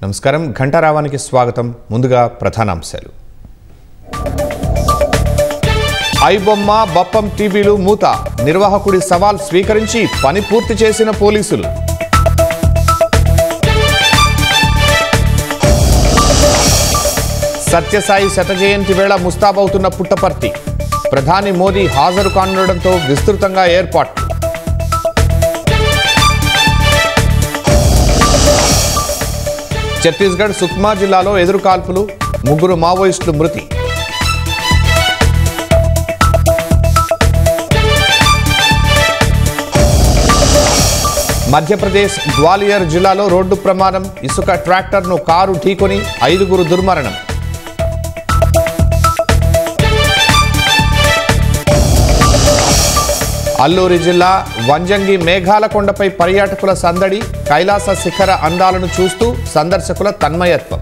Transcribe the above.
నమస్కారం ఘంటారావానికి స్వాగతం. ముందుగా ప్రధానాంశాలు. ఐబొమ్మ బప్పం టీవీలు మూత, నిర్వాహకుడి సవాల్ స్వీకరించి పని పూర్తి చేసిన పోలీసులు. సత్యసాయి శత జయంతి వేళ ముస్తాబవుతున్న పుట్టపర్తి, ప్రధాని మోదీ హాజరు కానుండడంతో విస్తృతంగా ఏర్పాట్లు. ఛత్తీస్గఢ్ సుక్మా జిల్లాలో ఎదురుకాల్పులు, 3 మావోయిస్టులు మృతి. మధ్యప్రదేశ్ గ్వాలియర్ జిల్లాలో రోడ్డు ప్రమాదం, ఇసుక ట్రాక్టర్ను కారు ఢీకొని 5 దుర్మరణం. అల్లూరి జిల్లా వంజంగి మేఘాల కొండపై పర్యాటకుల సందడి, కైలాస శిఖర అందాలను చూస్తూ సందర్శకుల తన్మయత్వం.